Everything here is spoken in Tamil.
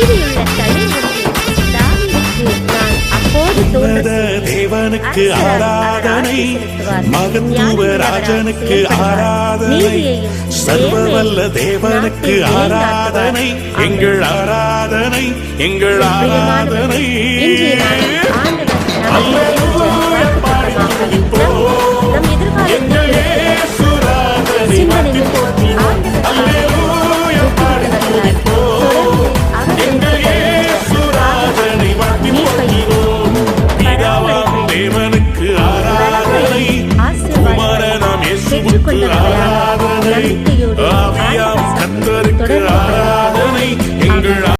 நீதியுள்ள தலைமுறையில் தாவீதுக்கு நான் அப்போது தோன்ற தேவனுக்கு ஆராதனை, மகத்துவ ராஜனுக்கு ஆராதனை, சர்வவல்ல தேவனுக்கு ஆராதனை, எங்கள் ஆராதனை, எங்கள் ஆராதனை. நம் எதிர்காலம்